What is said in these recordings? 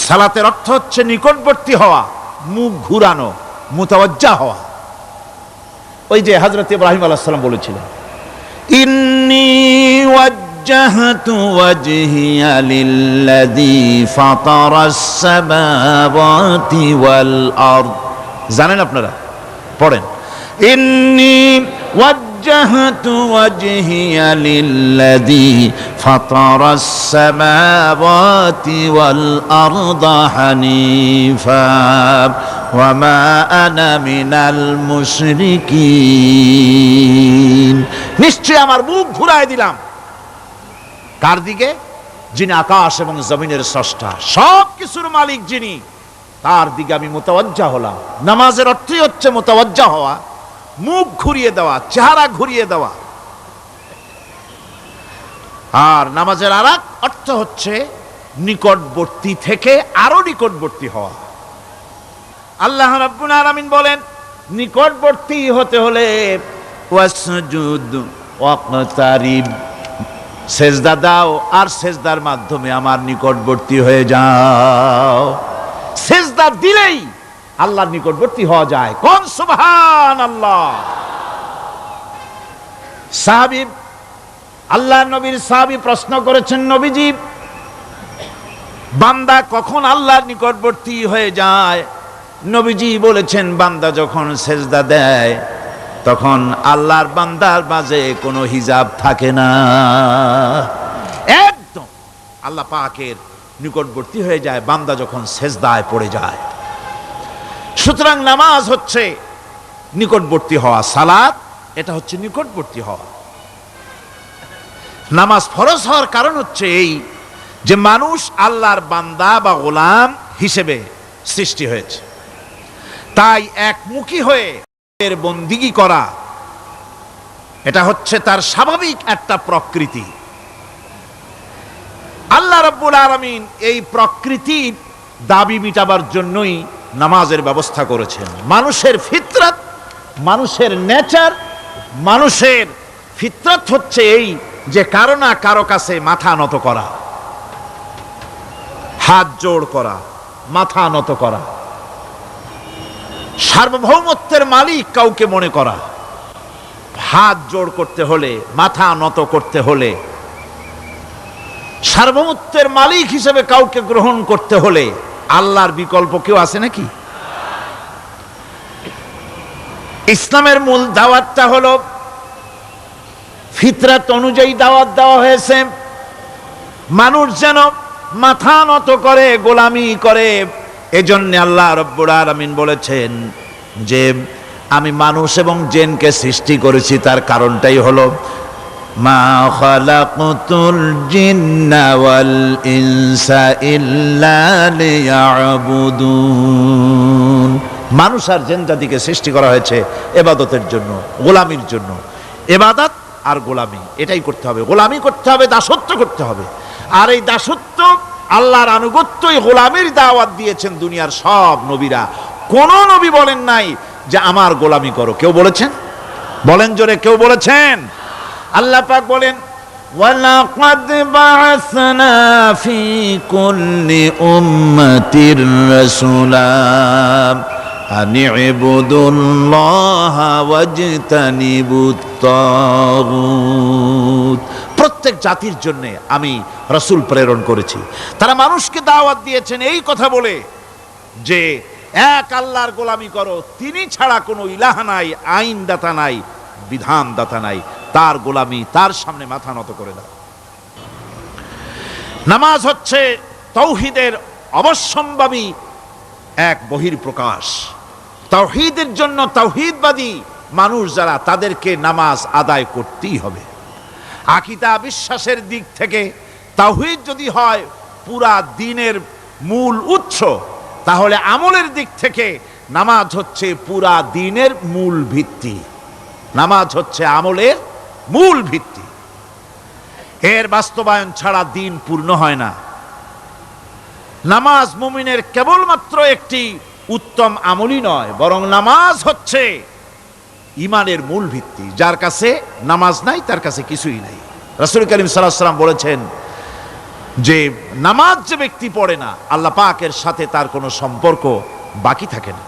সালাতের অর্থ হচ্ছে নিকটবর্তী হওয়া, মুখ ঘুরানো, মুতাওয়াজ্জা হওয়া। ওই যে হযরত ইব্রাহিম আলাইহিস সালাম বলেছিলেন, ইন্নী ওয়াজ্জাহতু ওয়াজহিয়া লিল্লাযী ফাতারাস সামাওয়াতি ওয়াল আরদ। জানেন আপনারা? পড়েন, ইন্নী ওয়াজ্জাহতু ওয়াজহিয়া লিল্লাযী ফাতারাস সামাওয়াতি ওয়াল আরদা হানিফা ওয়া মা আনা মিনাল মুশরিকিন। নিশ্চয় আমার মুখ ঘুরায় দিলাম কার দিকে? যিনি আকাশ এবং জমিনের স্রষ্টা, সব কিছুর মালিক যিনি, তার দিকে আমি মুতাওয়াজ্জা হলাম। নামাজের অর্থই হচ্ছে মুতাওয়াজ্জা হওয়া, মুখ ঘুরিয়ে দেওয়া, চেহারা ঘুরিয়ে দেওয়া। আর নামাজের আরেক অর্থ হচ্ছে নিকটবর্তী থেকে আরো নিকটবর্তী হওয়া। আল্লাহ রাব্বুল আলামিন বলেন, নিকটবর্তী হতে হলে ওয়াসজুদ ওয়াকতারিব, সেজদা দাও আর সেজদার মাধ্যমে আমার নিকটবর্তী হয়ে যাও। সেজদা দিলেই আল্লাহর নিকটবর্তী হওয়া যায়। কোন সুবহানাল্লাহ। সাহাবী, আল্লাহ নবীর সাহাবী প্রশ্ন করেছেন, নবীজি, বান্দা কখন আল্লাহর নিকটবর্তী হয়ে যায়? নবীজি বলেছেন, বান্দা যখন সেজদা দেয় তখন আল্লাহর বান্দার মাঝে কোনো হিজাব থাকে না, একদম আল্লাহ পাকের নিকটবর্তী হয়ে যায় বান্দা যখন সেজদায় পড়ে যায়। সুতরাং নামাজ হচ্ছে নিকটবর্তী হওয়া, সালাত এটা হচ্ছে নিকটবর্তী হওয়া। নামাজ ফরজ হওয়ার কারণ হচ্ছে এই যে মানুষ আল্লাহর বান্দা বা গোলাম হিসেবে সৃষ্টি হয়েছে, তাই একমুখী হয়ে এর বন্দিগি করা এটা হচ্ছে তার স্বাভাবিক একটা প্রকৃতি। আল্লাহ রাব্বুল আলামিন এই প্রকৃতির দাবি মিটাবার জন্যই নামাজের ব্যবস্থা করেছেন। মানুষের ফিতরত, মানুষের নেচার, মানুষের ফিতরত হচ্ছে এই যে কারো না কারো কাছে মাথা নত করা, হাত জোড় করা, মাথা নত করা, সার্বভৌমত্বের মালিক কাউকে মনে করা। হাত জোড় করতে হলে, মাথা নত করতে হলে, সার্বভৌমত্বের মালিক হিসেবে কাউকে গ্রহণ করতে হলে আল্লাহর বিকল্প কেউ আছে নাকি? ইসলামের মূল দাওয়াতটা হলো ফিতরাত অনুযায়ী দাওয়াত দেওয়া হয়েছে, মানুষ যেন মাথা নত করে, গোলামি করে। এজন্য আল্লাহ রাব্বুল আলামিন বলেছেন যে আমি মানুষ এবং জিনকে সৃষ্টি করেছি, তার কারণটাই হলো মা খালাকতুল জিন্না ওয়াল ইনসা ইল্লা লিয়াবুদুন। মানুষ আর জিন জাতিকে সৃষ্টি করা হয়েছে ইবাদতের জন্য, গোলামির জন্য। ইবাদত আর গোলামি এটাই করতে হবে, গোলামি করতে হবে, দাসত্ব করতে হবে। আর এই দাসত্ব, আল্লাহর আনুগত্যই গোলামির দাওয়াত দিয়েছেন দুনিয়ার সব নবীরা। কোন নবী বলেন নাই যে আমার গোলামি করো। কেউ বলেছেন? বলেন জোরে, কেউ বলেছেন? আল্লাহ পাক বলেন, ওয়ালাকাদ বা'আসনা ফি কুল্লি উম্মাতির রাসূলা আন ইবুদুল্লাহা ওয়াজতানিবুত তাগুত। প্রত্যেক জাতির জন্য আমি রাসূল প্রেরণ করেছি, তারা মানুষকে দাওয়াত দিয়েছেন এই কথা বলে যে এক আল্লাহর গোলামি করো, তিনি ছাড়া কোনো ইলাহ নাই, আইনদাতা নাই, বিধানদাতা নাই, তার গোলামি, তার সামনে মাথা নত করে দাও। নামাজ হচ্ছে তাওহীদের অবশ্যম্ভাবী এক বহির্প্রকাশ। তাওহীদের জন্য তাওহীদবাদী মানুষ যারা, তাদেরকে নামাজ আদায় করতেই হবে। আকীদা বিশ্বাসের দিক থেকে তাওহীদ যদি হয় পুরা দ্বীনের মূল উৎস, তাহলে আমলের দিক থেকে নামাজ হচ্ছে পুরা দ্বীনের মূল ভিত্তি। নামাজ হচ্ছে আমলের মূল ভিত্তি, এর বাস্তবায়ন ছাড়া দ্বীন পূর্ণ হয় না। নামাজ মুমিনের কেবলমাত্র একটি উত্তম আমলই নয়, বরং নামাজ হচ্ছে ঈমানের মূল ভিত্তি। যার কাছে নামাজ নাই তার কাছে কিছুই নাই। রাসূল করিম সাল্লাল্লাহু আলাইহি ওয়াসাল্লাম বলেছেন, যে নামাজ যে ব্যক্তি পড়ে না, আল্লাহ পাকের সাথে তার কোনো সম্পর্ক বাকি থাকে না।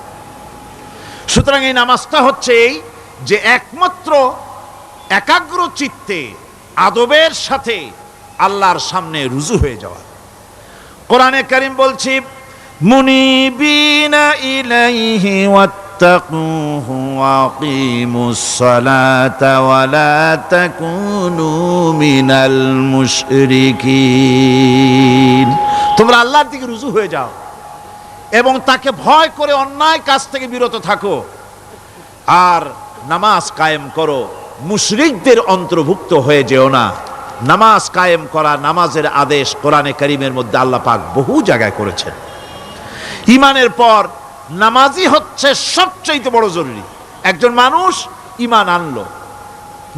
সুতরাং এই নামাজটা হচ্ছে এই যে একমাত্র একাগ্র চিত্তে আদবের সাথে আল্লাহর সামনে রুজু হয়ে যাওয়া। কোরআনে কারীম বলছি, মুনিবিনা ইলাইহি ওয়াত্তাকুহু ওয়াকিমুস সালাতা ওয়া লা তাকুনু মিনাল মুশরিকিন। তোমরা আল্লাহর দিকে রুজু হয়ে যাও এবং তাকে ভয় করে অন্যায় কাজ থেকে বিরত থাকো, আর নামাজ কায়েম করো, মুশরিকদের অন্তর্ভুক্ত হয়ে যেও না। নামাজ কায়েম করা, নামাজের আদেশ কোরআনে কারীমের মধ্যে আল্লাহ পাক বহু জায়গায় করেছেন। ঈমানের পর নামাজই হচ্ছে সবচেয়ে বড় জরুরি। একজন মানুষ ঈমান আনলো,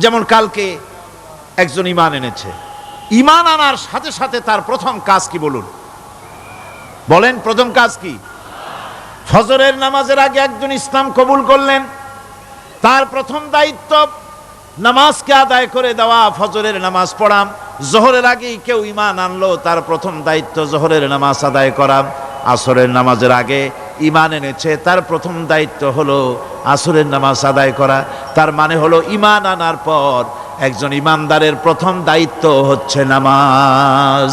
যেমন কালকে একজন ঈমান এনেছে, ঈমান আনার সাথে সাথে তার প্রথম কাজ কি বলুন? বলেন, প্রথম কাজ কি? ফজরের নামাজের আগে একজন ইসলাম কবুল করলেন, তার প্রথম দায়িত্ব নামাজকে আদায় করে দেওয়া, ফজরের নামাজ পড়াম। জোহরের আগেই কেউ ঈমান আনলো, তার প্রথম দায়িত্ব জোহরের নামাজ আদায় করা। আসরের নামাজের আগে ঈমান এনেছে, তার প্রথম দায়িত্ব হলো আসরের নামাজ আদায় করা। তার মানে হলো ঈমান আনার পর একজন ঈমানদারের প্রথম দায়িত্ব হচ্ছে নামাজ।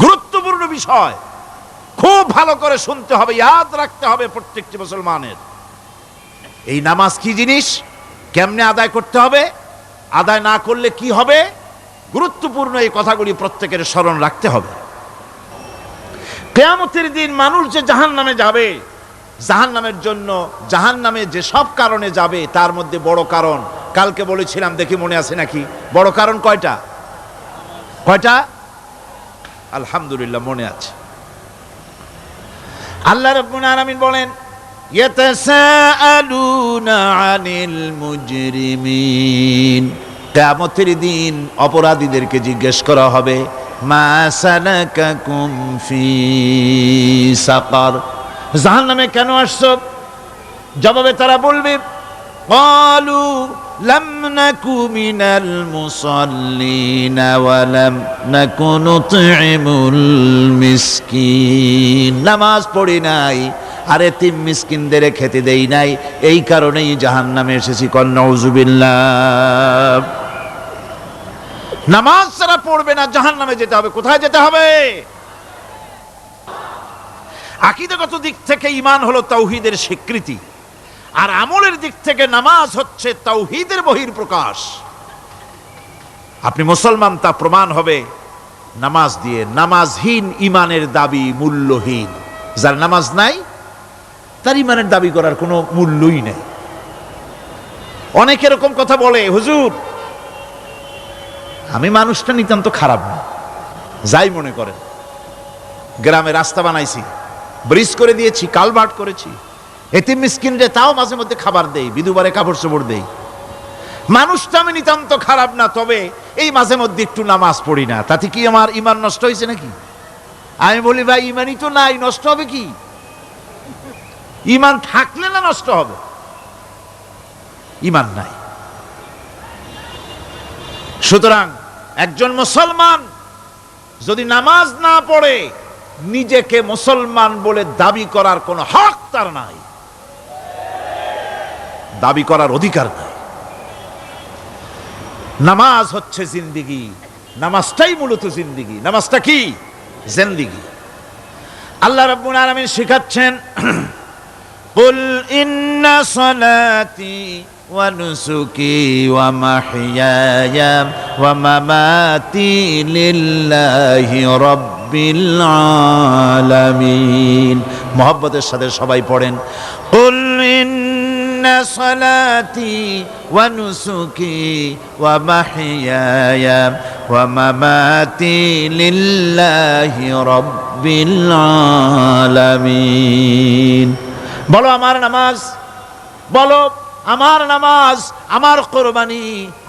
গুরুত্বপূর্ণ বিষয়, খুব ভালো করে শুনতে হবে, ইয়াদ রাখতে হবে প্রত্যেকটি মুসলমানের। এই নামাজ কি জিনিস, কেমনে আদায় করতে হবে, আদায় না করলে কি হবে, গুরুত্বপূর্ণ এই কথাগুলি প্রত্যেকের স্মরণ রাখতে হবে। কিয়ামতের দিন মানুষ যে জাহান্নামে যাবে, জাহান্নামের জন্য, জাহান্নামে যে সব কারণে যাবে তার মধ্যে বড় কারণ কালকে বলেছিলাম, দেখি মনে আছে নাকি? বড় কারণ কয়টা? কয়টা? আলহামদুলিল্লাহ মনে আছে। আল্লাহ রাব্বুল আলামিন বলেন, ইয়াতাসাআলুনা আনিল মুজরিমিন। কিয়ামতের দিন অপরাধীদেরকে জিজ্ঞেস করা হবে, মা সালাকাকুম ফি সাকার, জাহান্নামে কেন আসছো? জবাবে তারা বলবে, ক্বালু লাম নাকু মিনাল মুসাল্লিন ওয়া লাম নাকু নুতঈমুল মিসকিন। নামাজ পড়ি নাই আর এতিম মিসকিনদের খেতে দেই নাই, এই কারণেই জাহান্নামে এসেছি। কল নাউযুবিল্লাহ। নামাজ যারা পড়বে না জাহান্নামে যেতে হবে। কোথায় যেতে হবে? আকীদাগত দিক থেকে ঈমান হলো তাওহীদের স্বীকৃতি, আর আমলের দিক থেকে নামাজ হচ্ছে তাওহীদের বহিঃপ্রকাশ। আপনি মুসলমান তা প্রমাণ হবে নামাজ দিয়ে। নামাজহীন ঈমানের দাবি মূল্যহীন। যার নামাজ নাই তার ঈমানের দাবি করার কোনো মূল্যই নেই। অনেক এরকম কথা বলে, হুজুর আমি মানুষটা নিতান্ত খারাপ না, যাই মনে করেন, গ্রামে রাস্তা বানাইছি, ব্রিজ করে দিয়েছি, কালভার্ট করেছি, এতিম মিসকিনরে তাও মাঝে মধ্যে খাবার দেই, বিধবারে কাপড় চোপড় দেই, মানুষটা আমি নিতান্ত খারাপ না, তবে এই মাঝে মধ্যে একটু নামাজ পড়ি না, তাতে কি আমার ঈমান নষ্ট হয়েছে নাকি? আমি বলি, ভাই ঈমানই তো নাই, নষ্ট হবে কি? ঈমান থাকলে না নষ্ট হবে? ঈমান নাই। সুতরাং একজন মুসলমান যদি নামাজ না পড়ে, নিজেকে মুসলমান বলে দাবি করার কোনো হক তার নাই, দাবি করার অধিকার নাই। নামাজ হচ্ছে জিন্দিগি, নামাজটাই মূলত জিন্দিগি। নামাজটা কি? জিন্দিগি। আল্লাহ রাব্বুল আলামিন শিখাচ্ছেন, কুল ইন্না সালাতি ওয়া নুসুকি ওয়া মাহইয়ায়া ওয়া মামাতি লিল্লাহি রাব্বিল আলামিন। মুহাব্বতের সাথে সবাই পড়েন, কুল ইন্না সালাতি ওয়া নুসুকি ওয়া মাহইয়ায়া ওয়া মামাতি লিল্লাহি রাব্বিল আলামিন। বলো আমার নামাজ, বলো আমার নামাজ, আমার কোরবানি,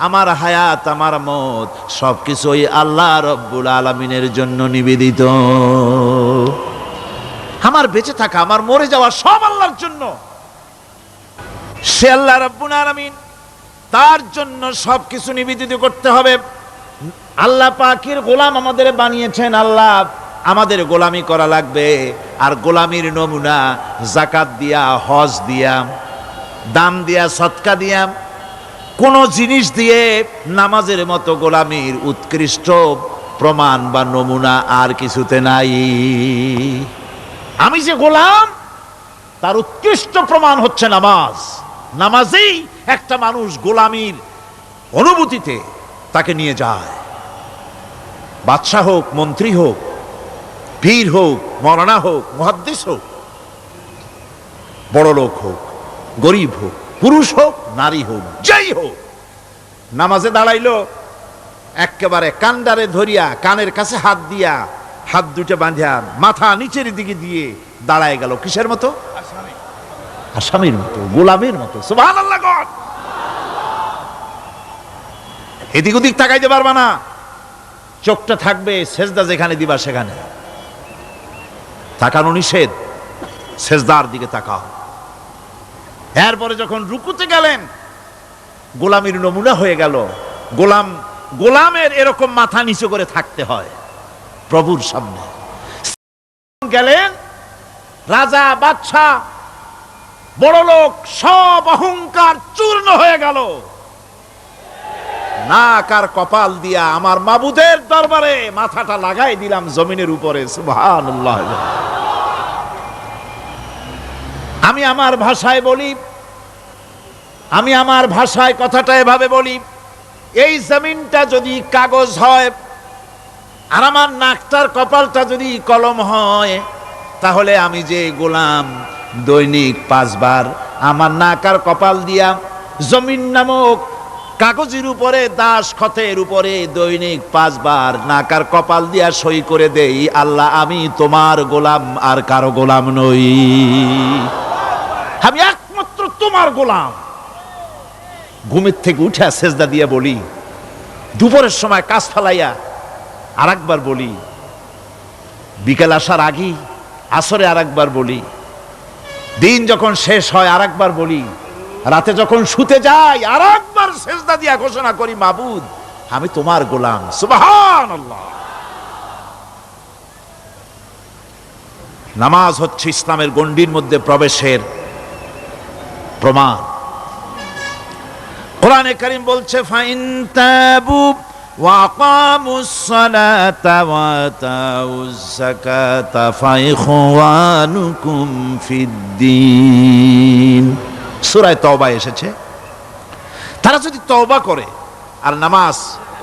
আমার হায়াত, আমার মত সবকিছুই আল্লাহ রব্বুল আলামিনের জন্য নিবেদিত। আমার বেঁচে থাকা, আমার মরে যাওয়া সব আল্লাহর জন্য। সে আল্লাহ রব্বুল আলামিন, তার জন্য সবকিছু নিবেদিত করতে হবে। আল্লাহ পাকের গোলাম আমাদের বানিয়েছেন, আল্লাহ আমাদের গোলামি করা লাগবে। আর গোলামির নমুনা যাকাত দিয়া, হজ দিয়া, দান দিয়া, সদকা দিয়া, কোন জিনিস দিয়ে নামাজের মতো গোলামির উৎকৃষ্ট প্রমাণ বা নমুনা আর কিছুতে নাই। আমি যে গোলাম তার উৎকৃষ্ট প্রমাণ হচ্ছে নামাজ। নামাজেই একটা মানুষ গোলামির অনুভূতিতে তাকে নিয়ে যায়। বাদশাহ হোক, মন্ত্রী হোক, পীর হোক, মৌলানা হোক, মুহাদ্দিস হোক, বড় লোক হোক, গরিব হোক, পুরুষ হোক, নারী হোক, যাই হোক, নামাজে দাঁড়াইলো, একেবারে কান্ডারে ধরিয়া কানের কাছে হাত দিয়া, হাত দুটো বাঁধিয়া মাথা নিচের দিকে দিয়ে দাঁড়ায় গেল। কিসের মতো? আসামির মতো, গোলামের মতো। সুবহানাল্লাহ। এদিক ওদিক তাকাইতে পারবা না, চোখটা থাকবে সেজদা যেখানে দিবা সেখানে। তাকানো নিষেধ, সেজদার দিকে তাকাও। এরপরে যখন রুকুতে গেলেন, গোলামির নমুনা হয়ে গেল। গোলামের এরকম মাথা নিচু করে থাকতে হয় প্রভুর সামনে। গেলেন, রাজা, বাদশাহ, বড় লোক, সব অহংকার চূর্ণ হয়ে গেল। নাক আর কপাল দিয়া আমার মাবুদের দরবারে মাথাটা লাগাই দিলাম জমিনের উপরে। সুবহানাল্লাহ। আমি আমার ভাষায় বলি, আমি আমার ভাষায় কথাটা এভাবে বলি, এই জমিনটা যদি কাগজ হয় আর আমার নাকটার কপালটা যদি কলম হয়, তাহলে আমি যে গোলাম দৈনিক 5 বার আমার নাক আর কপাল দিয়া জমিন নামক কাগজের উপরে, দাস খতের উপরে দৈনিক 5 বার নাক আর কপাল দিয়া সই করে দেই, আল্লাহ আমি তোমার গোলাম, আর কারো গোলাম নই, আমি একমাত্র তোমার গোলাম। ঘুমের থেকে উঠে সেজদা দিয়া বলি, দুপুরের সময় কাজ ফালাইয়া আর একবার বলি, বিকেল আসার আগেই আসরে আর একবার বলি, দিন যখন শেষ হয় আর একবার বলি, রাতে যখন শুতে যাই আর একবার সেজদা দিয়া ঘোষণা করি, মাবুদ আমি তোমার গোলাম। সুবহানাল্লাহ। নামাজ হচ্ছে ইসলামের গণ্ডির মধ্যে প্রবেশের প্রমাণ। কোরআনে কারীম বলছে, ফাইন তাবু ওয়া আকামুস সালাতা ওয়া আতাউজ যাকাতা ফাইখওয়ানুকুম ফিদ্দীন। সূরা তওবা এসেছে, তারা যদি তওবা করে আর নামাজ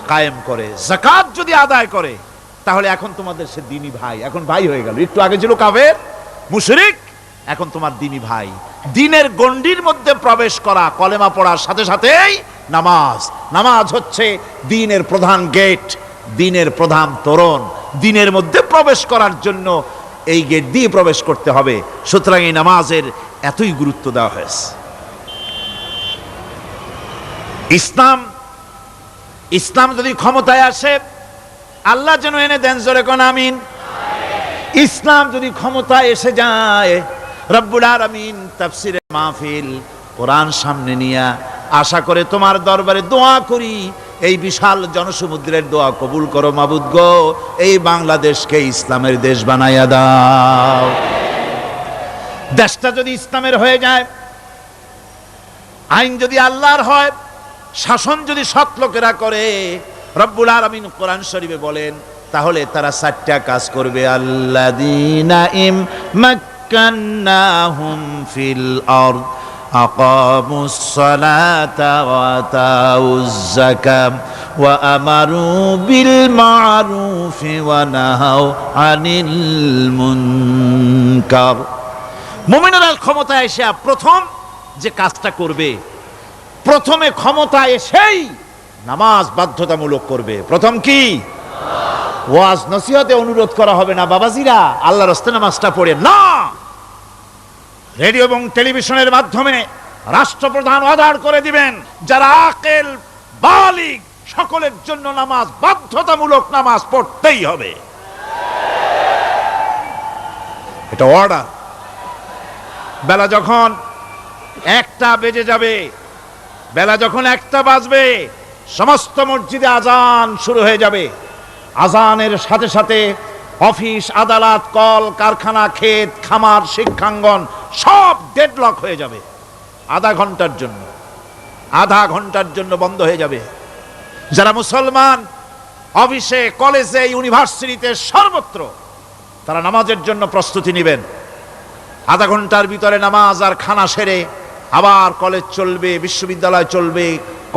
কায়েম করে, যাকাত যদি আদায় করে, তাহলে এখন তোমাদের সে দ্বীনি ভাই, এখন ভাই হয়ে গেল। একটু আগে ছিল কাফের, মুশরিক, এখন তোমার দ্বীনি ভাই। দ্বীনের গণ্ডির মধ্যে প্রবেশ করা, কলেমা পড়ার সাথে সাথেই নামাজ। নামাজ হচ্ছে দ্বীনের প্রধান গেট, দ্বীনের প্রধান তোরণ। দ্বীনের মধ্যে প্রবেশ করার জন্য এই গেট দিয়ে প্রবেশ করতে হবে। সুতরাং এই নামাজের এতই গুরুত্ব দেওয়া হয়েছে। ইসলাম যদি ক্ষমতায় আসে, আল্লাহ যেন এনে দেন, জোরে কোন আমিন। ইসলাম যদি ক্ষমতায় এসে যায়, রব্বুল আলামিন তাফসিরে মাহফিল, কোরআন সামনে নিয়া আশা করে তোমার দরবারে দোয়া করি, এই বিশাল জনসমুদ্রের দোয়া কবুল করো মাবুদ গো, এই বাংলাদেশকে ইসলামের দেশ বানাইয়া দাও। দেশটা যদি ইসলামের হয়ে যায়, আইন যদি আল্লাহর হয়, শাসন যদি সৎ লোকেরা করে, রব্বুল আলামিন কোরআন শরীফে বলেন, তাহলে তারা 4টা কাজ করবে। আল্লাযীনা মাক্কান্নাহুম ফিল আরদ আকামুস সালাতা ওয়া আতাউজ যাকাত ওয়া আমারু বিল মা'রুফি ওয়া নাহাউ আনিল মুনকার। মুমিনেরা ক্ষমতায় এসে প্রথম যে কাজটা করবে, প্রথমে ক্ষমতায় এসেই নামাজ বাধ্যতামূলক করবে। প্রথম কি? ওয়াজ নসিহতে অনুরোধ করা হবে না, বাবাজিরা আল্লাহর রাস্তায় নামাজটা পড়ে না। রেডিও এবং টেলিভিশনের মাধ্যমে রাষ্ট্রপ্রধান অর্ডার করে দিবেন, যারা আকেল বালিগ সকলের জন্য নামাজ বাধ্যতামূলক, নামাজ পড়তেই হবে, এটা অর্ডার। বেলা যখন 1টা বেজে যাবে, বেলা যখন 1টা বাজবে, সমস্ত মসজিদে আজান শুরু হয়ে যাবে। আজানের সাথে সাথে অফিস, আদালত, কল কারখানা, ক্ষেত খামার, শিক্ষাঙ্গন সব ডেডলক হয়ে যাবে। আধা ঘন্টার জন্য বন্ধ হয়ে যাবে। যারা মুসলমান অফিসে, কলেজে, ইউনিভার্সিটিতে, সর্বত্র তারা নামাজের জন্য প্রস্তুতি নেবেন। আধা ঘন্টার ভিতরে নামাজ আর খানা সেরে আবার কলেজ চলবে, বিশ্ববিদ্যালয় চলবে,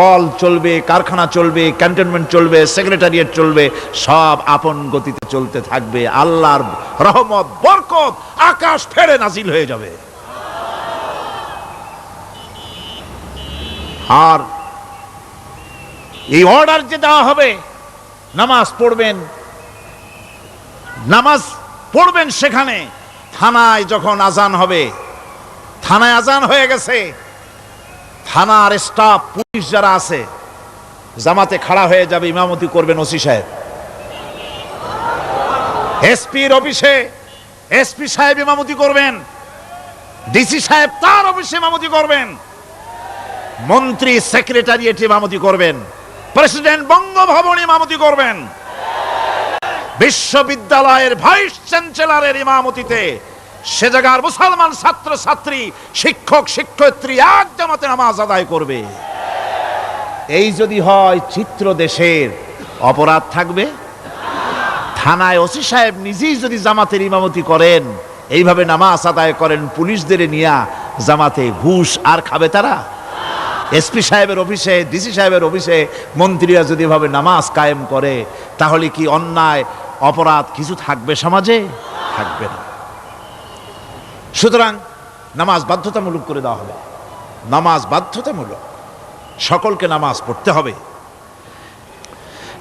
কল চলবে, কারখানা চলবে, ক্যান্টনমেন্ট চলবে, সেক্রেটারিয়েট চলবে, সব আপন গতিতে চলতে থাকবে। আল্লাহর রহমত, বরকত আকাশ ফেরে নাজিল হয়ে যাবে। আর এই অর্ডার যে দেওয়া হবে, নামাজ পড়বেন সেখানে। থানায় যখন আজান হবে, থানায় আজান হয়ে গেছে, থানার স্টাফ, পুলিশ যারা আছে জামাতে খাড়া হয়ে যাবে, ইমামতি করবেন ওসি সাহেব। এসপির অফিসে এসপি সাহেব ইমামতি করবেন, ডিসি সাহেব তার অফিসে ইমামতি করবেন, মন্ত্রী সেক্রেটারিয়েট ইমামতি করবেন, প্রেসিডেন্ট বঙ্গভবনে ইমামতি করবেন, বিশ্ববিদ্যালয়ের ভাইস চ্যান্সেলরের ইমামতিতে সে জায়গার মুসলমান ছাত্র ছাত্রী, শিক্ষক শিক্ষয়িত্রী এক জামাতে নামাজ আদায় করবে। এই যদি হয় চিত্র দেশের, অপরাধ থাকবে? থানায় ওসি সাহেব নিজেই যদি জামাতের ইমামতি করেন, এইভাবে নামাজ আদায় করেন পুলিশদের নিয়ে জামাতে, ঘুষ আর খাবে তারা? এসপি সাহেবের অফিসে, ডিসি সাহেবের অফিসে মন্ত্রীরা যদি এভাবে নামাজ কায়েম করে, তাহলে কি অন্যায় অপরাধ কিছু থাকবে সমাজে? থাকবে না। সুতরাং নামাজ বাধ্যতামূলক করে দেওয়া হবে। নামাজ বাধ্যতামূলক, সকলকে নামাজ পড়তে হবে।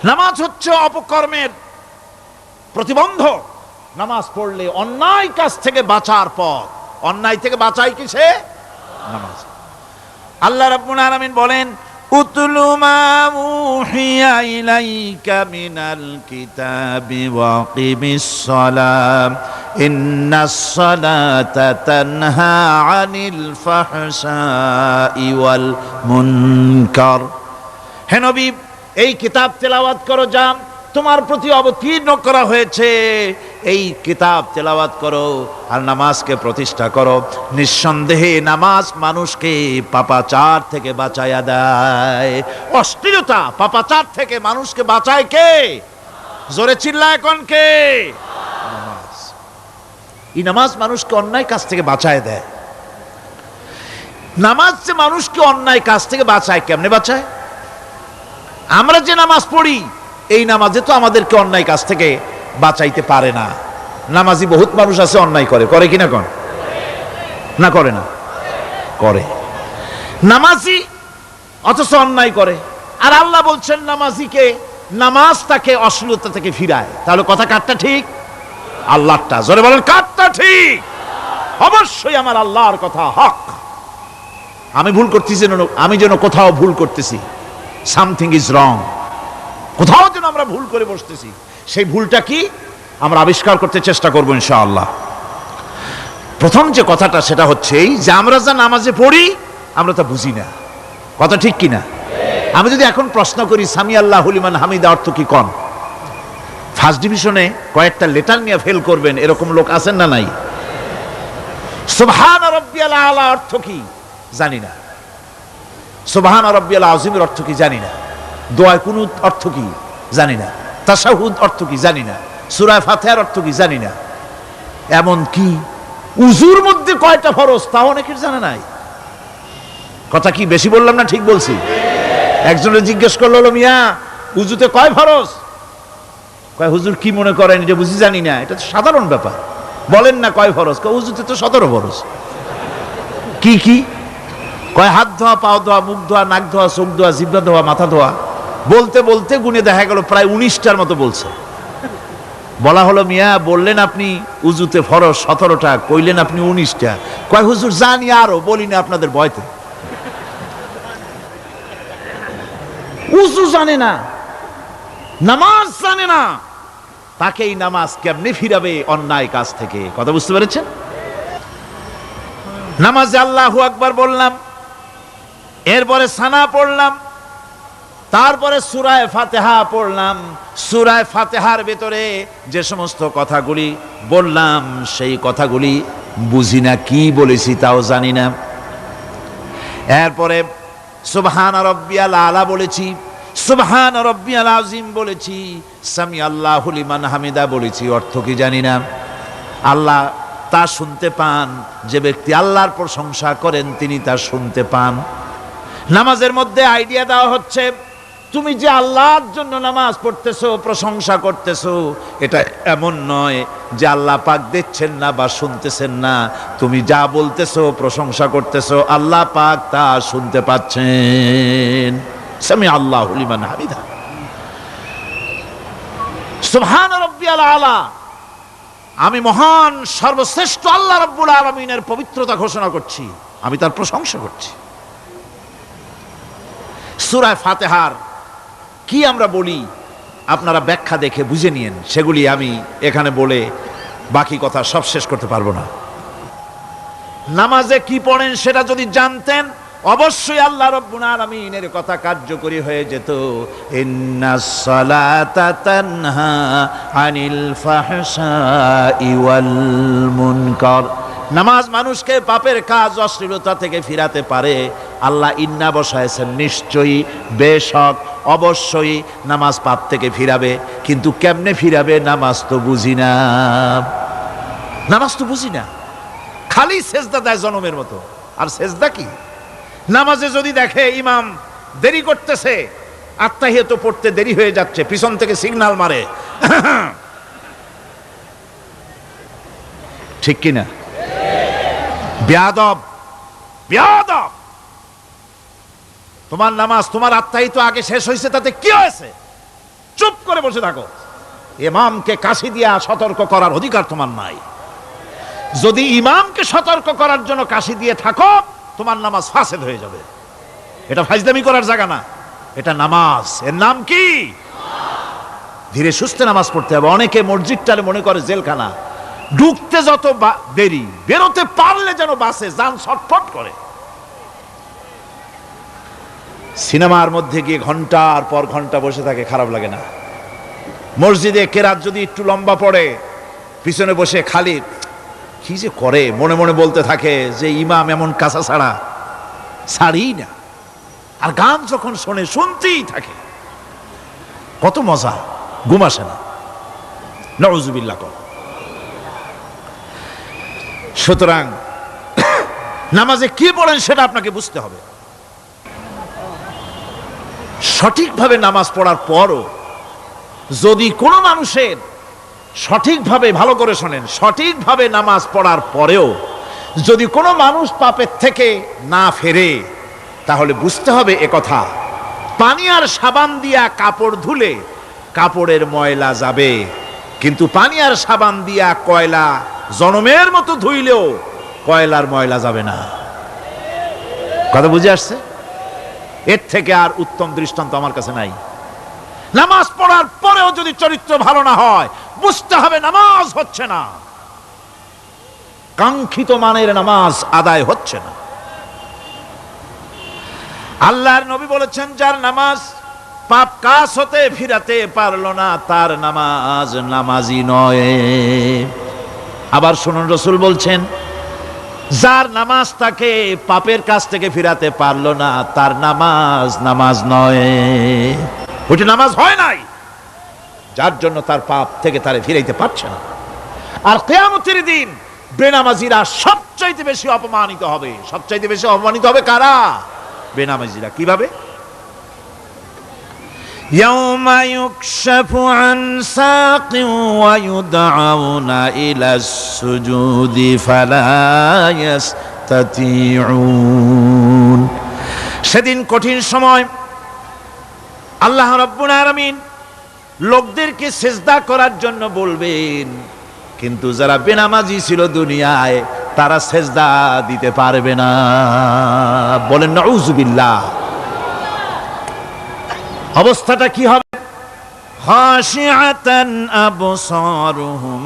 নামাজ হচ্ছে অপকর্মের প্রতিবন্ধক। নামাজ পড়লে অন্যায় কাজ থেকে বাঁচার পথ। অন্যায় থেকে বাঁচাই কিসে? নামাজ। আল্লাহ রাব্বুল আলামিন বলেন, উতলু মা উহিয়া ইলাইকা মিনাল কিতাবি ওয়া কিমিস সালাম ইন্নাস সালাতা তানহা আনিল ফাহশাই ওয়াল মুনকার। হে নবী, এই কিতাব তেলাওয়াত করো, যা তোমার প্রতি অবতীর্ণ করা হয়েছে, এই কিতাব তেলাওয়াত করো আর নামাজকে প্রতিষ্ঠা করো। নিঃসন্দেহে নামাজ মানুষকে পাপাচার থেকে বাঁচায়া দেয়। অশ্লীলতা, পাপাচার থেকে মানুষকে বাঁচায় কে? জোরে চিল্লায় কোন কে? নামাজ। এই নামাজ মানুষকে অন্যায় কাজ থেকে বাঁচায় দেয়। নামাজ যে মানুষকে অন্যায় কাজ থেকে বাঁচায়, কেমনে বাঁচায়? আমরা যে নামাজ পড়ি, এই নামাজে তো আমাদেরকে অন্যায় কাজ থেকে বাঁচাইতে পারে না। নামাজি বহুত মানুষ আছে অন্যায় করে, করে কিনা কোন? না করে না? করে। নামাজি অথচ অন্যায় করে। আর আল্লাহ বলছেন নামাজিকে, নামাজ তাকে অশ্লীলতা থেকে ফিরায়। তাহলে কথা কারটা ঠিক? আল্লাহরটা। জোরে বলেন, কারটা ঠিক? অবশ্যই আমার আল্লাহর কথা হক। আমি ভুল করতেছি, আমি যেন কোথাও ভুল করতেছি, সামথিং ইজ রং, কোথাও যেন আমরা ভুল করে বসতেছি, সেই ভুলটা কি আমরা আবিষ্কার করতে চেষ্টা করবো ইনশাআল্লাহ। প্রথম যে কথাটা সেটা হচ্ছে এই যে আমরা যা নামাজে পড়ি আমরা তা বুঝি না। কথা ঠিক কিনা? আমি যদি এখন প্রশ্ন করি সামি আল্লাহু লিমান হামিদা অর্থ কি কোন? ফার্স্ট ডিভিশনে কয়েকটা লেটার নিয়ে ফেল করবেন এরকম লোক আছেন না নাই? সুবহান রাব্বিয়াল আলা অর্থ কি জানি না, সুবহান রাব্বিয়াল আযীমের অর্থ কি জানি না, দোয়া কুনুত অর্থ কি জানি না, তাশাহুদ অর্থ কি জানি না, সূরা ফাতিহার অর্থ কি জানি না, এমন কি উজুর মধ্যে কয়টা ফরজ তাও অনেকের জানা নাই। কথা কি বেশি বললাম না ঠিক বলছি? একজনে জিজ্ঞেস করলো, মিয়া উজুতে কয় ফরজ? কয় হুজুর কি মনে করেন এটা বুঝি জানি না, এটা তো সাধারণ ব্যাপার, বলেন না কয় ফরজ? কয় উজুতে তো 17 ফরজ। কি কি? কয় হাত ধোয়া, পাও ধোয়া, মুখ ধোয়া, নাক ধোয়া, চোখ ধোয়া, জিহ্বা ধোয়া, মাথা ধোয়া। বলতে বলতে গুনে দেখা গেল প্রায় 19টার মতো বলছে। বলা হলো, মিয়া বললেন আপনি উজুতে ফরজ 17টা, কইলেন আপনি 19টা। কয় হুজুর জানি আরো, বলি না আপনাদের ভয়তে। উজু জানে না, নামাজ জানে না, তাকে এই নামাজ কেমনে ফিরাবে অন্যায় কাজ থেকে? কথা বুঝতে পেরেছেন? নামাজে আল্লাহু আকবার বললাম, এরপরে সানা পড়লাম, তারপরে সূরা ফাতিহা পড়লাম। সূরা ফাতিহার ভেতরে যে সমস্ত কথাগুলি বললাম সেই কথাগুলি বুঝি না, কি বলেছি তাও জানি না। এরপরে সুবহান রাব্বিয়াল আলা বলেছি, সুবহান রাব্বিয়াল আযীম বলেছি, সামি আল্লাহু লিমান হামিদা বলেছি, অর্থ কি জানি না। আল্লাহ তা শুনতে পান, যে ব্যক্তি আল্লাহর প্রশংসা করেন তিনি তা শুনতে পান। নামাজের মধ্যে আইডিয়া দেওয়া হচ্ছে, তুমি যে আল্লাহর জন্য নামাজ পড়তেছো, প্রশংসা করতেছো, এটা এমন নয় যে আল্লাহ পাক দেখছেন না বা শুনতেছেন না। তুমি যা বলতেছো, প্রশংসা করতেছো, আল্লাহ পাক তা শুনতে পাচ্ছেন। সামি আল্লাহু লিমান হামিদা, সুবহান রাব্বিয়াল আলা, আমি মহান সর্বশ্রেষ্ঠ আল্লাহ রাব্বুল আলামিনের পবিত্রতা ঘোষণা করছি, আমি তার প্রশংসা করছি। সূরা ফাতিহার কি আমরা বলি আপনারা ব্যাখ্যা দেখে বুঝে নিয়েন, সেগুলি আমি এখানে বলে বাকি কথা সব শেষ করতে পারবো না। নামাজে কি পড়েন সেটা যদি জানতেন, অবশ্যই আল্লাহ রাব্বুল আলামিনের কথা কার্যকরী হয়ে যেত। ইন্নাস সালাতা তানহা আনিল ফাহশাই ওয়াল মুনকার, নামাজ মানুষকে পাপের কাজ, অশ্লীলতা থেকে ফিরাতে পারে। আল্লাহ ইন্না বসায়ছেন, নিশ্চয়ই, বেশক, অবশ্যই নামাজ পাপ থেকে ফিরাবে। কিন্তু কেমনে ফিরাবে নামাজ তো বুঝি না, নামাজ তো বুঝি না। খালি সেজদা দেয় জনমের মতো, আর সেজদা কি? নামাজে যদি দেখে ইমাম দেরি করতেছে, আত্তাহিয়াত পড়তে দেরি হয়ে যাচ্ছে, পিছন থেকে সিগন্যাল মারে, ঠিক কিনা? বেয়াদব, বেয়াদব। তোমার নামাজ, তোমার আত্তাহিয়াত আগে শেষ হয়েছে, তাতে কি হয়েছে? চুপ করে বসে থাকো। ইমামকে কাশি দিয়া সতর্ক করার অধিকার তোমার নাই। যদি ইমামকে সতর্ক করার জন্য কাশি দিয়ে থাকো, তোমার নামাজ ফাসেদ হয়ে যাবে। এটা ফাজলামি করার জায়গা না, এটা নামাজ। এর নাম কি? ধীরে সুস্থে নামাজ পড়তে হবে। অনেকে মসজিদটারে মনে করে জেলখানা, ঢুকতে যত দেরি, বেরোতে পারলে যেন বাসে যান ছটফট করে। সিনেমার মধ্যে গিয়ে ঘন্টার পর ঘন্টা বসে থাকে, খারাপ লাগে না? মসজিদে কেরাত যদি একটু লম্বা পড়ে, পিছনে বসে খালি কি যে করে মনে মনে বলতে থাকে যে ইমাম এমন কাঁচা ছাড়া ছাড়ি না। আর গান যখন শোনে, শুনতেই থাকে, কত মজা, ঘুম আসে না। নাউযুবিল্লাহ। সুতরাং নামাজে কি পড়েন সেটা আপনাকে বুঝতে হবে। সঠিকভাবে নামাজ পড়ার পরও যদি কোনো মানুষের সঠিকভাবে, ভালো করে শোনেন, সঠিকভাবে নামাজ পড়ার পরেও যদি কোনো মানুষ পাপের থেকে না ফেরে, তাহলে বুঝতে হবে একথা, পানি আর সাবান দিয়া কাপড় ধুলে কাপড়ের ময়লা যাবে, কিন্তু পানি আর সাবান দিয়া কয়লা জনমের মতো ধুইলেও কয়লার ময়লা যাবে না। কথা বুঝে আসছে? এর থেকে আর উত্তম দৃষ্টান্ত আমার কাছে নাই। নামাজ পড়ার পরেও যদি চরিত্র ভালো না হয়, বুঝতে হবে নামাজ হচ্ছে না, কাঙ্ক্ষিত মানের নামাজ আদায় হচ্ছে না। আল্লাহর নবী বলেছেন, যার নামাজ পাপ কাজ হতে ফিরাতে পারলো না, তার নামাজ নামাজি নয়। আবার শুনুন, রাসূল বলছেন, যার নামাজ তাকে পাপের কাজ থেকে ফিরাতে পারলো না, তার নামাজ নামাজ নয়। ওইটা নামাজ হয় নাই, যার জন্য তার পাপ থেকে তারে ফিরাইতে পারছে না। আর কিয়ামতের দিন বেনামাজিরা সবচাইতে বেশি অপমানিত হবে। সবচাইতে বেশি অপমানিত হবে কারা? বেনামাজিরা। কিভাবে? ইয়াউমা ইউকশাফু আন সাকিন ওয়া ইউদআউনা ইলাস সুজুদি ফালা ইস্তাতিউন। সেদিন কঠিন সময়, আল্লাহ রাব্বুল আলামিন লোকদেরকে সিজদা করার জন্য বলবেন, কিন্তু যারা বেনামাজি ছিল দুনিয়ায়, তারা সিজদা দিতে পারবে না। বলেন নাউযুবিল্লাহ। অবস্থাটা কি হবে? খাশিআতান আবসারুহুম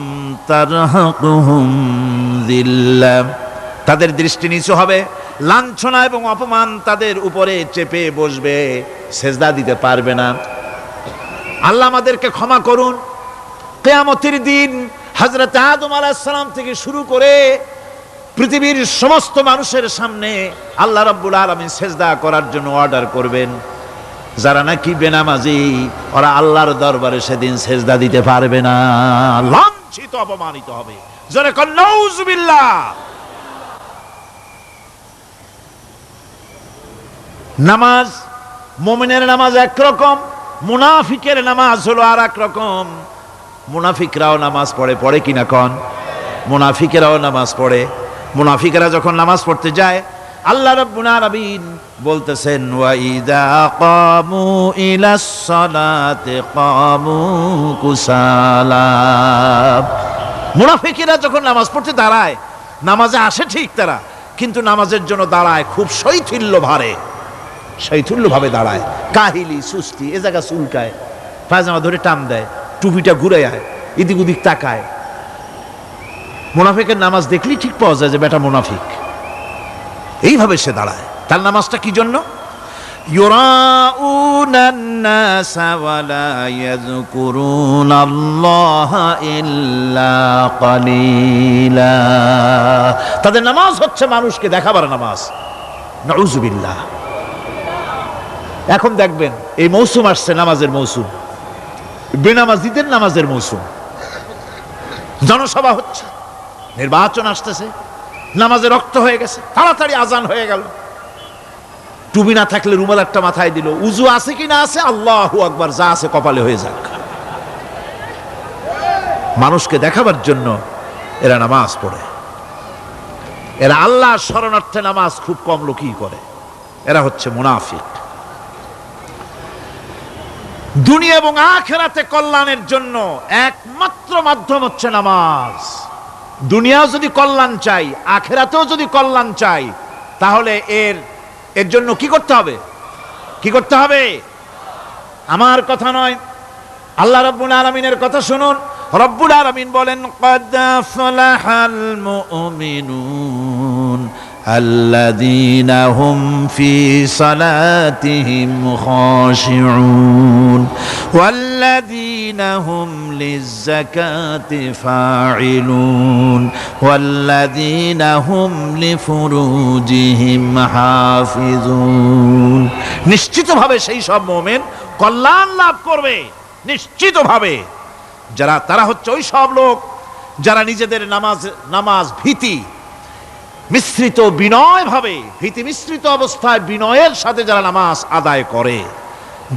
তারহাকুহুম যিল্লাহ, তাদের দৃষ্টি নিচু হবে লাঞ্ছনা এবং অপমান তাদের উপরে চেপে বসবে, সেজদা দিতে পারবে না। আল্লাহ আমাদেরকে ক্ষমা করুন। কিয়ামতের দিন হযরত আদম আলাইহিস সালাম থেকে শুরু করে পৃথিবীর সমস্ত মানুষের সামনে আল্লাহ রাব্বুল আলামিন সেজদা করার জন্য অর্ডার করবেন। যারা নাকি বেনামাজি ওরা আল্লাহর দরবারে সেদিন সেজদা দিতে পারবে না, লাঞ্ছিত অপমানিত হবে। জোরে কোন নাউজুবিল্লাহ। নামাজ, মুমিনের নামাজ একরকম, মুনাফিকের নামাজ হলো আর এক রকম। মুনাফিকরাও নামাজ পড়ে, পড়ে কিনা কন? মুনাফিকেরাও নামাজ পড়ে। মুনাফিকেরা যখন নামাজ পড়তে যায় আল্লাহ রাব্বুল আলামিন বলতেছেন ওয়া ইযা কামু ইলাস সালাতি কামু কুসালা। মুনাফিকেরা যখন নামাজ পড়তে দাঁড়ায়, নামাজে আসে ঠিক তারা, কিন্তু নামাজের জন্য দাঁড়ায় খুব শৈথিল্য ভারে, শৈথিল্যভাবে দাঁড়ায়, কাহিলি সুস্তি, এ জায়গা চুলকায়, পায়জামা ধরে টান দেয়, টুপিটা ঘুরে আয়, এদিক ওদিক তাকায়। মুনাফিকের নামাজ দেখলেই ঠিক পাওয়া যায় যে বেটা মুনাফিক। এইভাবে সে দাঁড়ায়। তার নামাজটা কি জন্য? ইউরাউনান নাসা ওয়া লা ইয়াযকুরুনাল্লাহা ইল্লা কালিলা। তাদের নামাজ হচ্ছে মানুষকে দেখাবার নামাজ। নাউযুবিল্লাহ। এখন দেখবেন এই মৌসুম আসছে, নামাজের মৌসুম, বেনামাজিদের নামাজের মৌসুম। জনসভা হচ্ছে, নির্বাচন আসতেছে, নামাজে রক্ত হয়ে গেছে, তাড়াতাড়ি আজান হয়ে গেল। টুপি না থাকলে রুমাল একটা মাথায় দিল, উজু আছে কি না আছে, আল্লাহু আকবার, যা আছে কপালে হয়ে যাক। মানুষকে দেখাবার জন্য এরা নামাজ পড়ে। এরা আল্লাহ শরণার্থে নামাজ খুব কম লোকই করে। এরা হচ্ছে মুনাফিক। দুনিয়া এবং আখিরাতে কল্যাণের জন্য একমাত্র মাধ্যম হচ্ছে নামাজ। দুনিয়াও যদি কল্যাণ চাই, আখিরাতেও যদি কল্যাণ চাই, তাহলে এর জন্য কি করতে হবে? কি করতে হবে? আমার কথা নয়, আল্লাহ রাব্বুল আলামিনের কথা শুনুন। রব্বুল আলামিন বলেন ক্বাদ আফলাহাল মুমিনুন الذين هم في صلاتهم خاشعون والذين هم للزكاة فاعلون والذين هم لفروجهم حافظون। নিশ্চিতভাবে সেই সব মুমিন কল্যাণ লাভ করবে, নিশ্চিতভাবে। তারা হচ্ছে ওই সব লোক যারা নিজেদের নামাজ ভীতি মিশ্রিত, বিনয় ভাবে, ভীতি মিশ্রিত অবস্থায় বিনয়ের সাথে যারা নামাজ আদায় করে,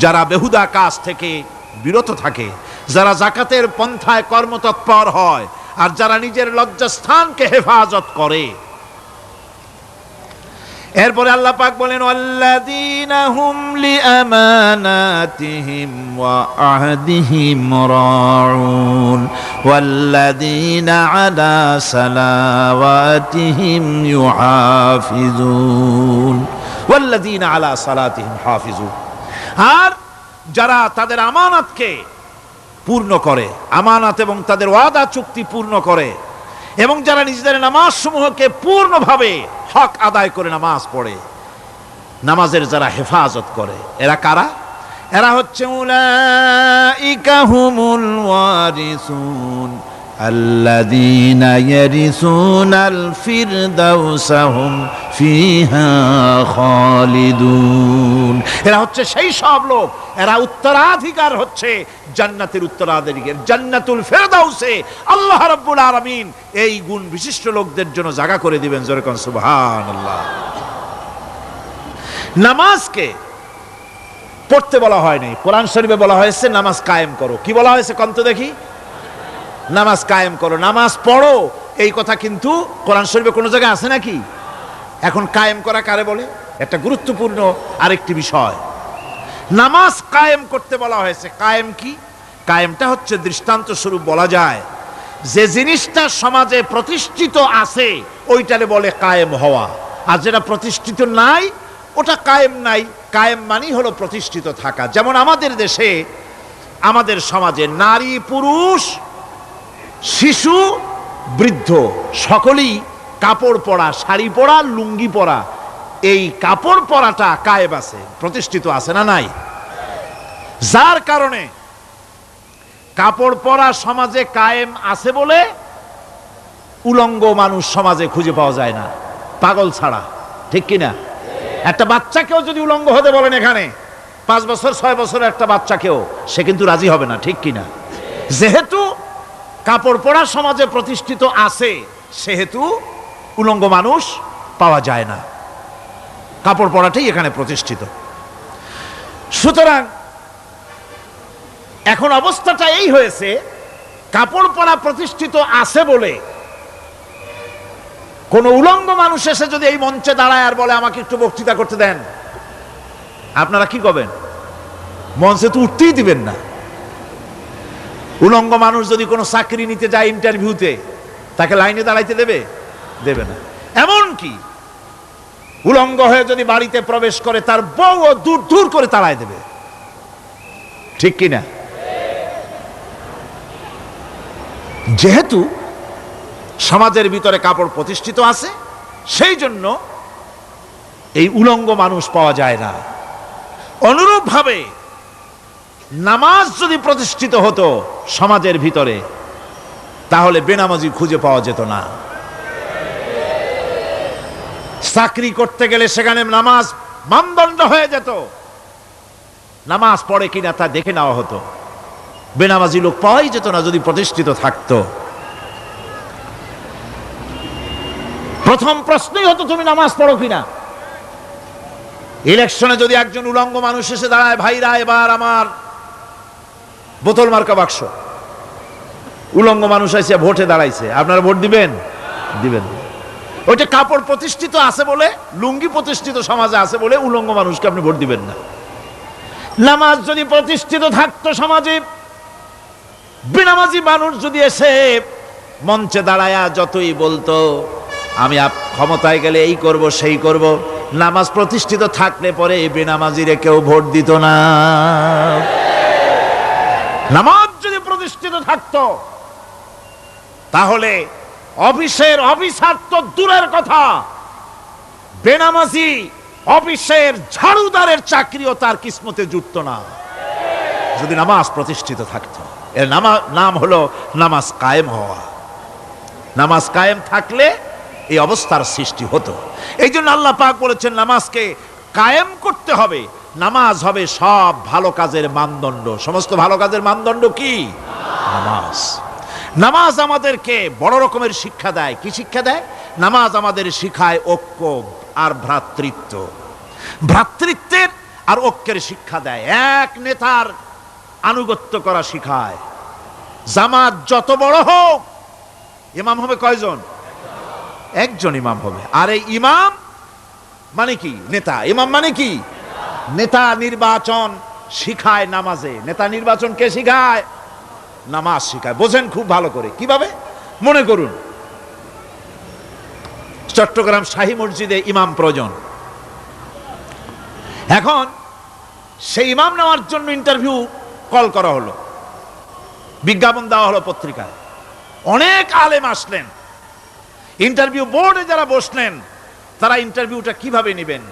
যারা বেহুদা কাজ থেকে বিরত থাকে, যারা যাকাতের পন্থায় কর্মতৎপর হয়, আর যারা নিজের লজ্জাস্থানকে হেফাজত করে। এরপরে আল্লাহ পাক বলেন ওয়াল্লাযীনা হুম লিআমানাতিহিম ওয়া আহদিহিম রাউন ওয়াল্লাযীনা আলা সালাওয়াতিহিম ইউহাফিজুন ওয়াল্লাযীনা আলা সালাতিহিম হাফিজুন। আর যারা তাদের আমানতকে পূর্ণ করে, আমানত এবং তাদের ওয়াদা চুক্তি পূর্ণ করে, এবং যারা নিজেদের নামাজ সমূহকে পূর্ণভাবে হক আদায় করে নামাজ পড়ে, নামাজের যারা হেফাজত করে, এরা কারা? এরা হচ্ছে উলাইকা হুমুল ওয়ারিসুন আল্লাযীনা ইয়ারিসুনাল ফিরদাউসা হুম ফিহা খালিদুন। এরা হচ্ছে সেই সব লোক, এরা উত্তরাধিকার হচ্ছে জান্নাতের উত্তরাধিকার, জান্নাতুল ফিরদাউসে আল্লাহ রাব্বুল আলামিন এই গুণ বিশিষ্ট লোকদের জন্য জায়গা করে দিবেন। জোরে কোন সুবহানাল্লাহ। নামাজকে পড়তে বলা হয়নি, কোরআন শরীফে বলা হয়েছে নামাজ কায়েম করো। কি বলা হয়েছে কন্ত দেখি? নামাজ কায়েম করো, নামাজ পড়ো। এই কথা কিন্তু কোরআন শরীফে কোনো জায়গায় আছে নাকি? এখন কায়েম করা কারে বলে? একটা গুরুত্বপূর্ণ আরেকটি বিষয়। নামাজ কায়েম করতে বলা হয়েছে। কায়েম কি? কায়েমটা হচ্ছে দৃষ্টান্ত স্বরূপ বলা যায় যে জিনিসটা সমাজে প্রতিষ্ঠিত আছে ওইটারে বলে কায়েম হওয়া, আর যেটা প্রতিষ্ঠিত নাই ওটা কায়েম নাই। কায়েম মানেই হলো প্রতিষ্ঠিত থাকা। যেমন আমাদের দেশে, আমাদের সমাজে নারী পুরুষ শিশু বৃদ্ধ সকলেই কাপড় পরা, শাড়ি পরা, লুঙ্গি পরা, এই কাপড় পরাটা কায়েম আছে, প্রতিষ্ঠিত আছে না নাই? যার কারণে কাপড় পরা সমাজে কায়েম আছে বলে উলঙ্গ মানুষ সমাজে খুঁজে পাওয়া যায় না, পাগল ছাড়া। ঠিক কিনা? একটা বাচ্চাকেও যদি উলঙ্গ হতে বলেন এখানে, 5 বছর 6 বছরের একটা বাচ্চাকেও, সে কিন্তু রাজি হবে না। ঠিক কিনা? যেহেতু কাপড় পরা সমাজে প্রতিষ্ঠিত আছে, সেহেতু উলঙ্গ মানুষ পাওয়া যায় না, কাপড় পরাটাই এখানে প্রতিষ্ঠিত। সুতরাং এখন অবস্থাটা এই হয়েছে, কাপড় পরা প্রতিষ্ঠিত আছে বলে কোন উলঙ্গ মানুষ এসে যদি এই মঞ্চে দাঁড়ায় আর বলে আমাকে একটু বক্তৃতা করতে দেন, আপনারা কি করবেন? মঞ্চে তো উঠতেই দিবেন না। উলঙ্গ মানুষ যদি কোনো চাকরি নিতে যায় ইন্টারভিউতে, তাকে লাইনে দাঁড়াইতে দেবে? দেবে না। এমন কি উলঙ্গ হয়ে যদি বাড়িতে প্রবেশ করে, তার বউও দূর দূর করে তাড়ায় দেবে। ঠিক কিনা? যেহেতু সমাজের ভিতরে কাপড় প্রতিষ্ঠিত আছে, সেই জন্য এই উলঙ্গ মানুষ পাওয়া যায় না। অনুরূপভাবে নামাজ যদি প্রতিষ্ঠিত হতো সমাজের ভিতরে, তাহলে বেনামাজি খুঁজে পাওয়া যেত না। চাকরি করতে গেলে সেখানে নামাজ মানদণ্ড হয়ে যেত, নামাজ পড়ে কিনা তা দেখে নেওয়া হতো। বেনামাজি লোক পাওয়াই যেত না যদি প্রতিষ্ঠিত থাকতো। প্রথম প্রশ্নই হতো তুমি নামাজ পড়ো কিনা। ইলেকশনে যদি একজন উলঙ্গ মানুষ এসে দাঁড়ায়, ভাইরা এবার আমার বোতল মার্কা বাক্স, উলঙ্গ মানুষ এসে ভোটে দাঁড়াইছে, আপনারা ভোট দিবেন? দিবেন। ওইটা কাপড় প্রতিষ্ঠিত আছে বলে, লুঙ্গি প্রতিষ্ঠিত সমাজে আছে বলে উলঙ্গ মানুষকে আপনি ভোট দিবেন না। নামাজ যদি প্রতিষ্ঠিত থাকতো সমাজে, বেনামাজি মানুষ যদি এসে মঞ্চে দাঁড়ায়া যতই বলতো আমি ক্ষমতায় গেলে এই করব সেই করব, নামাজ প্রতিষ্ঠিত থাকলে পরে বেনামাজিরে কেউ ভোট দিত না। নামাজ যদি প্রতিষ্ঠিত থাকতো, তাহলে অফিসের অফিসার তো দূরের কথা, বেনামাজি অফিসের ঝাড়ুদারের চাকরিও তার কিসমতে জুটতো না, যদি নামাজ প্রতিষ্ঠিত থাকতো। এর নাম হলো নামাজ কায়েম হওয়া। নামাজ কায়েম থাকলে এই অবস্থার সৃষ্টি হতো। এই জন্য আল্লাহ পাক বলেছেন নামাজকে কায়েম করতে হবে। নামাজ হবে সব ভালো কাজের মানদণ্ড। সমস্ত ভালো কাজের মানদণ্ড কি? নামাজ। নামাজ আমাদেরকে বড় রকমের শিক্ষা দেয়। কি শিক্ষা দেয়? নামাজ আমাদের শিখায় ঐক্য আর ভ্রাতৃত্ব। ভ্রাতৃত্বের আর ঐক্যের শিক্ষা দেয়। এক নেতার আনুগত্য করা শিখায়। জামাত যত বড় হোক, ইমাম হবে কয়জন? একজন ইমাম হবে। আর এই ইমাম মানে কি? নেতা। ইমাম মানে কি? নেতা নির্বাচন শিখায় নামাজে। নেতা নির্বাচন কে শিখায়? নামাজ শিখায়। বোঝেন খুব ভালো করে। কিভাবে? মনে করুন চট্টগ্রাম শাহী মসজিদে ইমাম প্রয়োজন। এখন সেই ইমাম নেওয়ার জন্য ইন্টারভিউ কল করা হলো, বিজ্ঞাপন দেওয়া হলো পত্রিকায়। অনেক আলেম আসলেন। ইন্টারভিউ বোর্ডে যারা বসলেন, তারা ইন্টারভিউটা কিভাবে নেবেন?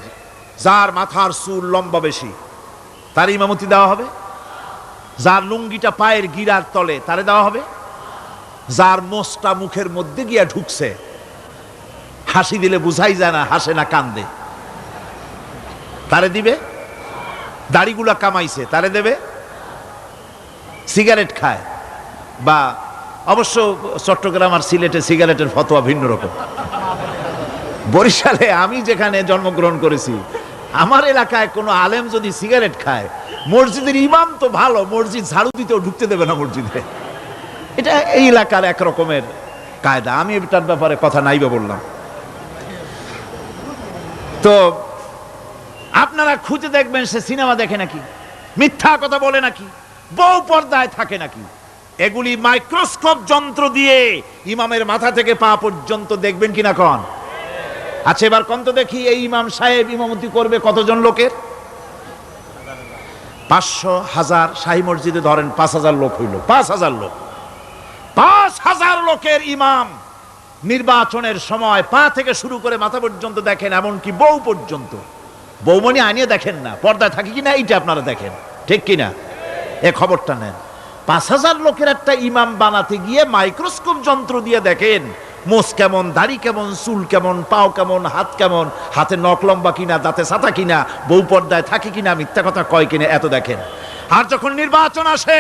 যার মাথার চুল লম্বা বেশি তার ইমামতি দেওয়া হবে, যার লুঙ্গিটা পায়ের গিরার তলে তারে দেওয়া হবে, যার মোষটা মুখের মধ্যে গিয়া ঢুকছে, হাসি দিলে বুঝাই যায় না হাসে না কান্দে, তারে দিবে। দাড়িগুলা কামাইছে তারে দেবে। সিগারেট খায়, বা অবশ্য চট্টগ্রাম আর সিলেটে সিগারেটের ফতোয়া ভিন্ন রকম। বরিশালে আমি যেখানে জন্মগ্রহণ করেছি, আমার এলাকায় কোনো আলেম যদি সিগারেট খায়, মসজিদের ইমাম তো ভালো, মসজিদ ঝাড়ু দিতেও ঢুকতে দেবে না মসজিদে। এটা এই এলাকার এক রকমের কায়দা। আমি এটার ব্যাপারে কথা নাইবা বললাম। তো আপনারা খুঁজে দেখবেন সে সিনেমা দেখে নাকি, মিথ্যা কথা বলে নাকি, বউ পর্দায় থাকে নাকি। এগুলি মাইক্রোস্কোপ যন্ত্র দিয়ে ইমামের মাথা থেকে পা পর্যন্ত দেখবেন কিনা কন? আচ্ছা এবার কত দেখি, এই ইমাম সাহেব ইমামতি করবে কতজন লোকের? 500, 1000। শাহী মসজিদে ধরেন 5000 লোক হইল। 5000 লোক, 5000 লোকের ইমাম নির্বাচনের সময় পা থেকে শুরু করে মাথা পর্যন্ত দেখেন, এমনকি বউ পর্যন্ত। বৌমনি আনিয়ে দেখেন না, পর্দায় থাকে কিনা এইটা আপনারা দেখেন, ঠিক কিনা? এ খবরটা নেন। 5,000 লোকের একটা ইমাম বানাতে গিয়ে মাইক্রোস্কোপ যন্ত্র দিয়ে দেখেন মোষ কেমন, দাড়ি কেমন, চুল কেমন, পাও কেমন, হাত কেমন, হাতে নখ লম্বা কিনা, দাঁতে ছাতা কিনা, বউ পর্দায় থাকে কিনা, মিথ্যা কথা কয় কিনা, এত দেখেন। আর যখন নির্বাচন আসে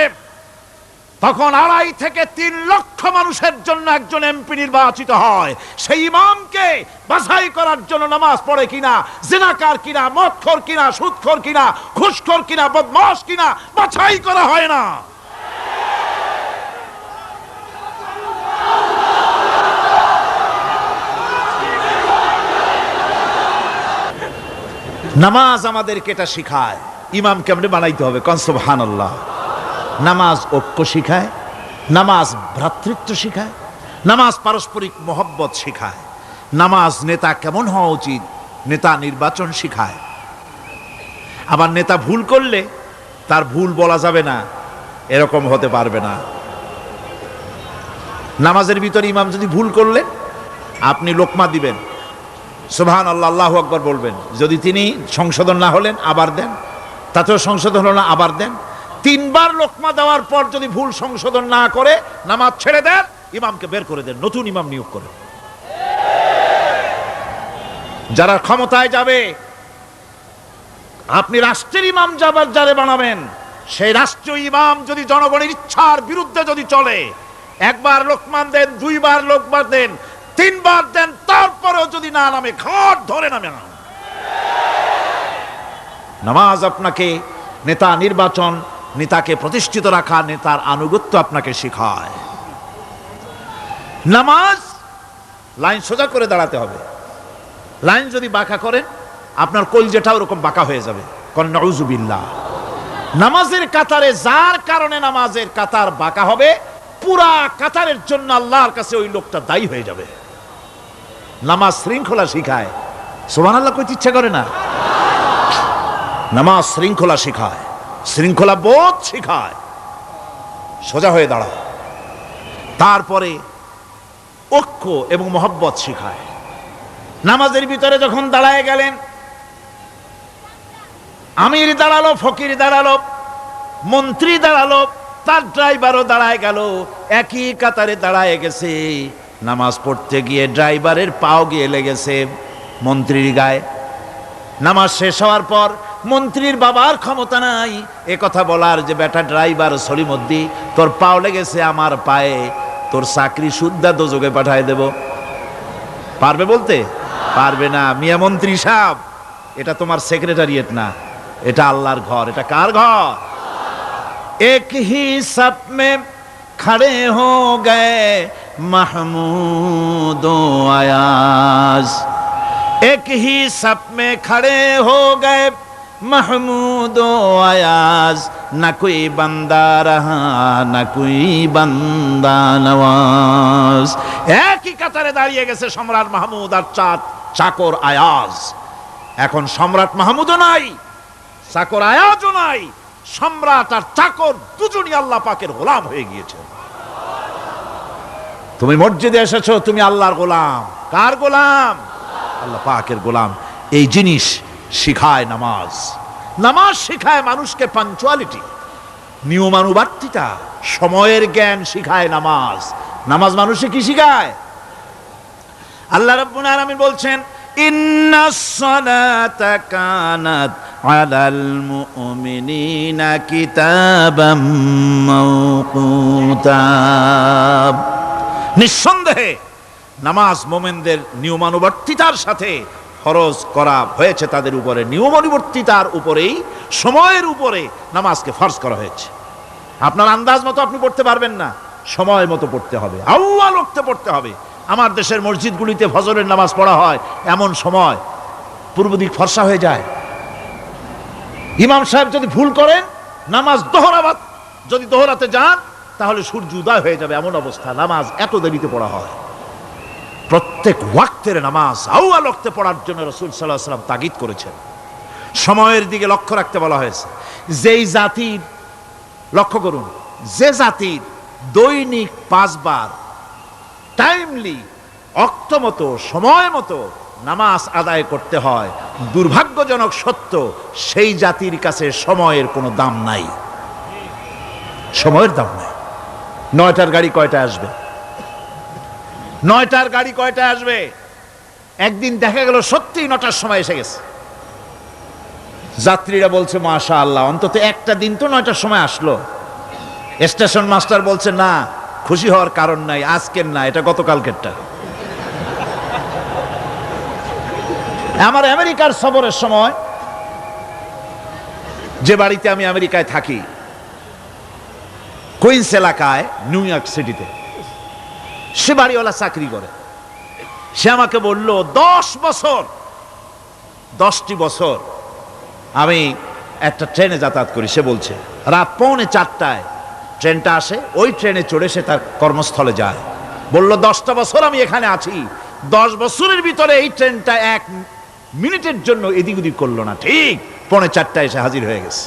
তখন 2.5 থেকে 3 লক্ষ মানুষের জন্য একজন এমপি নির্বাচিত হয়। সেই ইমামকে বাছাই করার জন্য নামাজ পড়ে কিনা, জিনাকার কিনা, মদখোর কিনা, সুদখোর কিনা, ঘুষখোর কিনা, বদমাশ কিনা বাছাই করা হয় না। নামাজ আমাদেরকে এটা শিখায় ইমাম কেমনে বানাইতে হবে। কোন সুবহানাল্লাহ। নামাজ ঐক্য শিখায়, নামাজ ভ্রাতৃত্ব শিখায়, নামাজ পারস্পরিক মহব্বত শিখায়, নামাজ নেতা কেমন হওয়া উচিত, নেতা নির্বাচন শিখায়। আবার নেতা ভুল করলে তার ভুল বলা যাবে না, এরকম হতে পারবে না। নামাজের ভিতরে ইমাম যদি ভুল করলেন, আপনি লোকমা দিবেন, সুবহানাল্লাহ, আল্লাহু আকবার বলবেন। যদি তিনি সংশোধন না হলেন আবার দেন, তাতেও সংশোধন হলো না আবার দেন। 3 বার লোকমা দেওয়ার পর যদি ভুল সংশোধন না করে নামাজ ছেড়ে দেন, ইমামকে বের করে দেন, নতুন ইমাম নিয়োগ করে। যারা ক্ষমতায় যাবে, আপনি রাষ্ট্রের ইমাম যারে বানাবেন, সেই রাষ্ট্রীয় ইমাম যদি জনগণের ইচ্ছার বিরুদ্ধে যদি চলে, 1 বার লোকমান দেন, 2 বার লোকমান দেন, 3 বার দেন, তারপরেও যদি না নামে, ঘাট ধরে নামে না। নামাজ আপনাকে নেতা নির্বাচন, নেতাকে প্রতিষ্ঠিত রাখা, নেতার আনুগত্য আপনাকে শেখায়। নামাজ লাইন সোজা করে দাঁড়াতে হবে। লাইন যদি বাঁকা করেন, আপনার কলজেটা ওরকম বাঁকা হয়ে যাবে। নাউযুবিল্লাহ। নামাজের কাতারে যার কারণে নামাজের কাতার বাঁকা হবে, পুরা কাতারের জন্য আল্লাহর কাছে ওই লোকটা দায়ী হয়ে যাবে। নামাজ শৃঙ্খলা শিখায়। সুবহানাল্লাহ কইতে ইচ্ছা করে না? নামাজ শৃঙ্খলা শিখায়, শৃঙ্খলা বোধ শিখায়, সোজা হয়ে দাঁড়ায়। তারপরে ঐক্য এবং মহব্বত শিখায়। নামাজের ভিতরে যখন দাঁড়ায় গেলেন, আমির দাঁড়ালো, ফকির দাঁড়ালো, মন্ত্রী দাঁড়ালো, তার ড্রাইভারও দাঁড়ায় গেল, একই কাতারে দাঁড়ায় গেছে। নামাজ পড়তে গিয়ে ড্রাইভারের পাও গিয়ে লেগেছে মন্ত্রীর গায়ে। নামাজ শেষ হওয়ার পর মন্ত্রীর বাবার ক্ষমতা নাই এ কথা বলার যে বেটা ড্রাইভার সলিমুদ্দি, তোর পাও লেগেছে আমার পায়ে, তোর চাকরি সুদ্ধা দোজকে পাঠায় দেব। পারবে বলতে? পারবে না। মিয়া মন্ত্রী সাহেব, এটা তোমার সেক্রেটারিয়েট না, এটা আল্লাহর ঘর। এটা কার ঘর? এক হি সব মে খড়ে হো গয়ে মাহমুদ ও আয়াজ, এক হি সব মে খড়ে হো গয়ে महमूद आयाज, न कोई बंदा रहा न कोई बंदा नवाज। একই কাতারে দাঁড়িয়ে গেছে সম্রাট মাহমুদ আর চাকর আয়াজ। এখন সম্রাট মাহমুদও নাই, চাকর আয়াজও নাই, সম্রাট আর চাকর দুজনই আল্লাহ পাকের গোলাম হয়ে গিয়েছে। তুমি মসজিদে এসেছো, তুমি আল্লাহর গোলাম। কার গোলাম? আল্লাহ পাকের গোলাম। এই জিনিস শিখায় নামাজ। নামাজ শিখায় মানুষকে পাঞ্চুয়ালিটি, নিয়মানুবর্তিতা, সময়ের জ্ঞান শিখায় নামাজ। নামাজ মানুষে কি শিখায়? আল্লাহ রাব্বুল আলামিন বলছেন, ইন্নাস সালাতা কানাত আলাল মুমিনিনা কিতাবাম মাওকুতা। নিঃসন্দেহে নামাজ মুমিনদের নিয়মানুবর্তিতার সাথে ফরজ করা হয়েছে, তাদের উপরে নিয়মানুবর্তিতার উপরেই, সময়ের উপরে নামাজকে ফরজ করা হয়েছে। আপনার আন্দাজ মতো আপনি পড়তে পারবেন না, সময় মতো পড়তে হবে, আউয়াল ওয়াক্তে পড়তে হবে। আমার দেশের মসজিদগুলিতে ফজরের নামাজ পড়া হয় এমন সময় পূর্ব দিক ফর্সা হয়ে যায়। ইমাম সাহেব যদি ভুল করেন, নামাজ যদি দোহরাতে যান, তাহলে সূর্য উদয় হয়ে যাবে, এমন অবস্থা। নামাজ এত দেরিতে পড়া হয়। প্রত্যেক ওয়াক্তের নামাজ আউয়াল ওয়াক্তে পড়ার জন্য রাসূল সাল্লাল্লাহু আলাইহি ওয়াসাল্লাম তাগিদ করেছেন। সময়ের দিকে লক্ষ্য রাখতে বলা হয়েছে। যেই জাতির, লক্ষ্য করুন, যে জাতির দৈনিক 5 বার টাইমলি অক্ত মতো সময় মতো নামাজ আদায় করতে হয়। দুর্ভাগ্যজনক সত্য, সেই জাতির কাছে সময়ের কোনো দাম নাই, সময়ের দাম নাই। 9টার গাড়ি কয়টায় আসবে? 9টার গাড়ি কয়টায় আসবে? একদিন দেখা গেল সত্যি 9টার সময় এসে গেছে। যাত্রীরা বলছে মাশাআল্লাহ, অন্তত একটা দিন তো 9টার সময় আসলো। স্টেশন মাস্টার বলছে না, খুশি হওয়ার কারণ নাই, আজকের না, এটা গতকালকেরটা। আমার আমেরিকার সফরের সময়, যে বাড়িতে আমি আমেরিকায় থাকি, কুইন্স এলাকায়, নিউ ইয়র্ক সিটিতে, সে বাড়িওয়ালা চাকরি করে। সে আমাকে বলল 10টি বছর আমি একটা ট্রেনে যাতায়াত করি। সে বলছে রাত 3:45 ট্রেনটা আসে, ওই ট্রেনে চড়ে সে তার কর্মস্থলে যায়। বলল 10টা বছর আমি এখানে আছি, 10 বছরের ভিতরে এই ট্রেনটা 1 মিনিটের জন্য এদিক ওদিক করলো না, ঠিক 3:45 এসে হাজির হয়ে গেছে।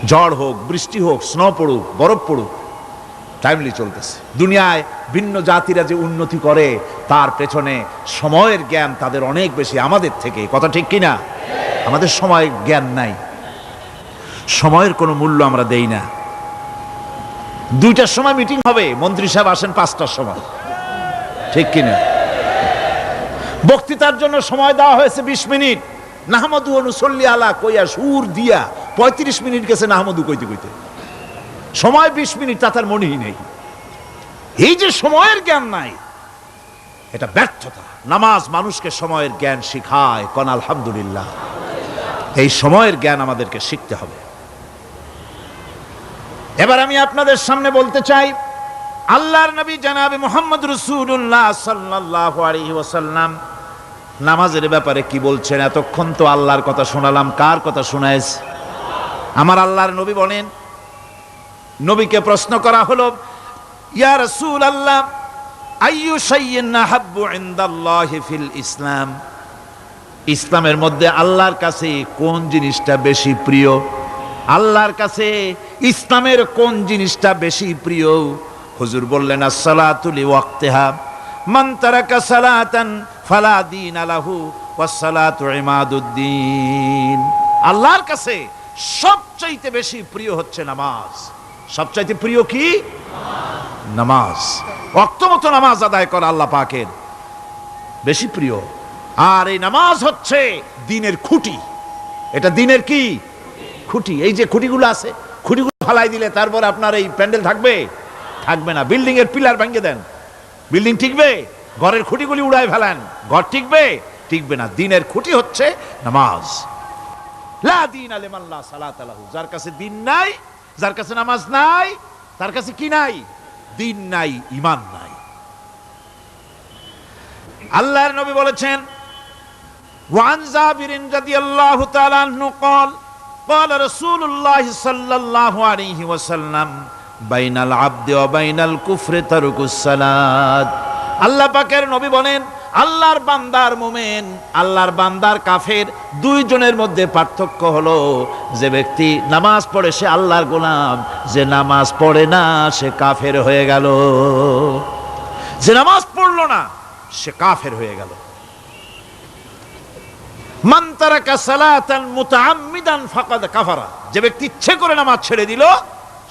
ঝড় হোক, বৃষ্টি হোক, স্নো পড়ুক, বরফ পড়ুক, টাইমলি চলতেছে। দুনিয়ায় ভিন্ন জাতিরা যে উন্নতি করে, তার পেছনে সময়ের জ্ঞান তাদের অনেক বেশি আমাদের থেকে। কথা ঠিক কিনা? আমাদের সময়ের জ্ঞান নাই, সময়ের কোনো মূল্য আমরা দেই না। 2টার সময় মিটিং হবে, মন্ত্রী সাহেব আসেন 5টার সময়, ঠিক কিনা? বক্তৃতার জন্য সময় দেওয়া হয়েছে 20 মিনিট, নাহমাদু ওয়া নুসাল্লি আলা কইয়া সুর দিয়া 35 মিনিট গেছে নাহমাদু কইতে কইতে। সময় 20 মিনিট, তা তার মনেই নেই। এই যে সময়ের জ্ঞান নাই, এটা ব্যর্থতা। নামাজ মানুষকে সময়ের জ্ঞান শিখায়, কোন আলহামদুলিল্লাহ। এই সময়ের জ্ঞান আমাদেরকে শিখতে হবে। এবার আমি আপনাদের সামনে বলতে চাই, আল্লাহর নবী জনাবে মুহাম্মদ রাসূলুল্লাহ সাল্লাল্লাহু আলাইহি ওয়াসাল্লাম নামাজের ব্যাপারে কি বলছেন। এতক্ষণ তো আল্লাহর কথা শোনালাম, কার কথা শোনাইছে? আমার আল্লাহর নবী বলেন, নবীকে প্রশ্ন করা হলো, ইয়া রাসূলুল্লাহ আইয়ু শাইইন আহাব্বু ইনদাল্লাহি ফিল ইসলাম, ইসলামের মধ্যে আল্লাহর কাছে কোন জিনিসটা বেশি প্রিয়? আল্লাহর কাছে ইসলামের কোন জিনিসটা বেশি প্রিয়? হুজুর বললেন আস-সালাতু লিওয়াক্তিহা, মান তারাকা সালাতান ফালা দীনা লাহু ওয়াস-সালাতু ইমাদুদ্দিন। আল্লাহর কাছে সবচাইতে বেশি প্রিয় হচ্ছে নামাজ। সবচাইতে প্রিয় কি? নামাজ। ওয়াক্ত মতো নামাজ আদায় করা আল্লাহ পাকের বেশি প্রিয়। আর এই নামাজ হচ্ছে দ্বীনের খুঁটি। এটা দ্বীনের কি খুঁটি? এই যে খুঁটিগুলো আছে, খুঁটিগুলো ফালাই দিলে তারপর আপনার এই প্যান্ডেল থাকবে? থাকবে না। বিল্ডিং এর পিলার ভেঙে দেন, বিল্ডিং টিকবে? ঘরের খুঁটিগুলি উড়ায় ফেলেন, ঘর টিকবে? টিকবে না। দ্বীনের খুঁটি হচ্ছে নামাজ। লা দীনা লিমান লা সালাতা লাহু, যার কাছে দ্বীন নাই, যার কাছে নামাজ নাই, তার কাছে কি নাই? দ্বীন নাই, ঈমান নাই। আল্লাহর নবী বলেছেন, ওয়ান জাবির রাদিয়াল্লাহু তাআলা আনহু قال قال رسول الله صلى الله عليه وسلم بين العبد وبين الكفر ترك الصلاة। আল্লাহ পাকের নবী বলেন, আল্লাহর বান্দার মুমিন, আল্লাহর বান্দার কাফের, দুইজনের মধ্যে পার্থক্য হলো, যে ব্যক্তি নামাজ পড়ে সে আল্লাহর গোলাম, যে নামাজ পড়ে না সে কাফের হয়ে গেল। যে নামাজ পড়লো না সে কাফের হয়ে গেল। মান তারাকা সালাতান মুতাআম্মিদান ফাকাদ কাফারা, যে ব্যক্তি ইচ্ছে করে নামাজ ছেড়ে দিল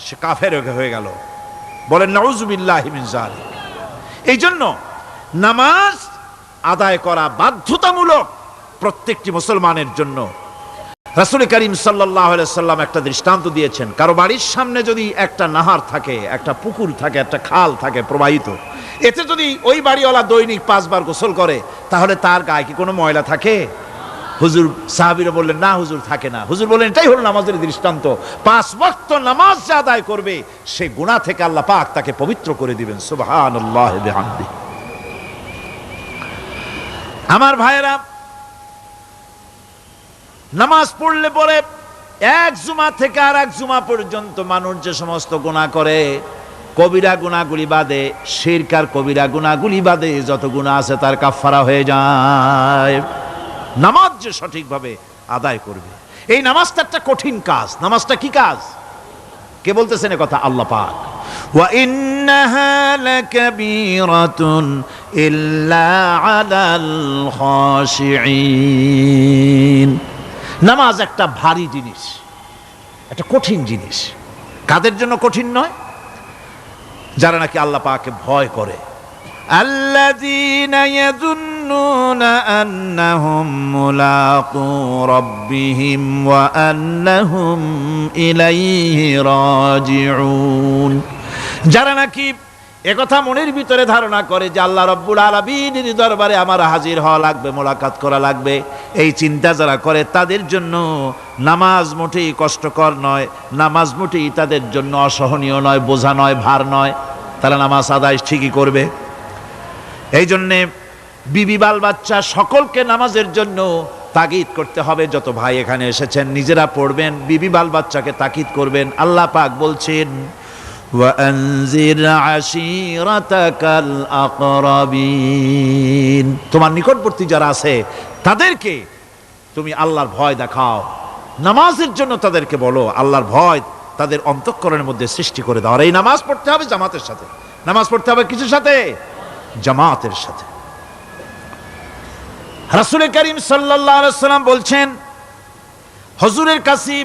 সে কাফের হয়ে গেল। বলেন নাউযুবিল্লাহি মিন যালিক। এই জন্য নামাজ আদায় করা বাধ্যতামূলক প্রত্যেকটি মুসলমানের জন্য। রাসূল করিম সাল্লাল্লাহু আলাইহি সাল্লাম একটা দৃষ্টান্ত দিয়েছেন, কারো বাড়ির সামনে যদি একটা নাহার থাকে, একটা পুকুর থাকে, একটা খাল থাকে প্রবাহিত, এতে যদি ওই বাড়িওয়ালা দৈনিক 5 বার গোসল করে, তাহলে তার গায়ে কি কোনো ময়লা থাকে? হুজুর, সাহাবীরা বললেন না হুজুর, থাকে না। হুজুর বললেন এটাই হলো নামাজের দৃষ্টান্ত। 5 ওয়াক্ত নামাজ যে আদায় করবে সে গুনাহ থেকে আল্লাহ পাক তাকে পবিত্র করে দিবেন। সুবহানাল্লাহি ওয়া বিহামদিহি। আমার ভাইয়েরা, নামাজ পড়লে পরে এক জুমা থেকে আর এক জুমা পর্যন্ত মানুষ যে সমস্ত গুনাহ করে, কবিরা গুনাহগুলি বাদে, শিরক আর কবিরা গুনাহগুলি বাদে যত গুনাহ আছে তার কাফারা হয়ে যায়। নামাজ যে সঠিকভাবে আদায় করবে, এই নামাজটা একটা কঠিন কাজ। নামাজটা কি কাজ? কে বলতেছেন কথা? আল্লাহ পাক। ওয়া ইন্নাহা লাকাবীরাতুন ইল্লা আলাল খাশিঈন। নামাজ একটা ভারী জিনিস, একটা কঠিন জিনিস। কাদের জন্য কঠিন নয়? যারা নাকি আল্লাহ পাককে ভয় করে। আল্লাযীনা ইয়াযুন্নুনা আন্নাহুম মুলাকু রাব্বিহিম ওয়া আন্নাহুম ইলাইহি রাজিউন। যারা নাকি একথা মনের ভিতরে ধারণা করে যে আল্লাহ রাব্বুল আলামিনের দরবারে আমার হাজির হওয়া লাগবে, মোলাকাত করা লাগবে, এই চিন্তা যারা করে তাদের জন্য নামাজ মোটেই কষ্টকর নয়, নামাজ মোটেই তাদের জন্য অসহনীয় নয়, বোঝা নয়, ভার নয়। তারা নামাজ আদায় ঠিকই করবে। এই জন্যে বিবি বাল বাচ্চা সকলকে নামাজের জন্য তাগিদ করতে হবে। যত ভাই এখানে এসেছেন নিজেরা পড়বেন, বিবি বাল বাচ্চাকে তাকিদ করবেন। আল্লাহ পাক বলছেন ওয়ানজির আশীরাতাকাল আকরাবিন, তোমার নিকটবর্তী যারা আছে তাদেরকে তুমি আল্লাহর ভয় দেখাও। নামাজের জন্য তাদেরকে বলো, আল্লাহর ভয় তাদের অন্তঃকরণের মধ্যে সৃষ্টি করে দাও। আর এই নামাজ পড়তে হবে জামাতের সাথে। নামাজ পড়তে হবে কিছুর সাথে? জামাতের সাথে। রাসূল করিম সাল্লাল্লাহু আলাইহি ওয়াসাল্লাম বলছেন, হুজুরের কাছে,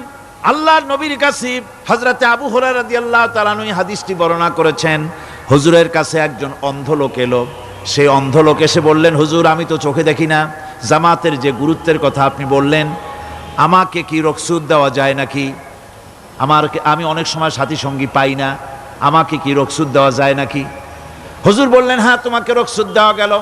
আল্লাহর নবীর কাছে হযরতে আবু হুরায়রা রাদিয়াল্লাহু তাআলা আনহু হাদিসটি বর্ণনা করেছেন। হুজুরের কাছে একজন অন্ধ লোক এলো। সেই অন্ধ লোক এসে বললেন, হুজুর আমি তো চোখে দেখি না, জামাতের যে গুরুত্বের কথা আপনি বললেন, আমাকে কি রুখসত দেওয়া যায় নাকি? আমি অনেক সময় সাথী সঙ্গী পাই না, আমাকে কি রুখসত দেওয়া যায় নাকি? হুজুর বললেন, হ্যাঁ তোমাকে রুখসত দেওয়া গেল।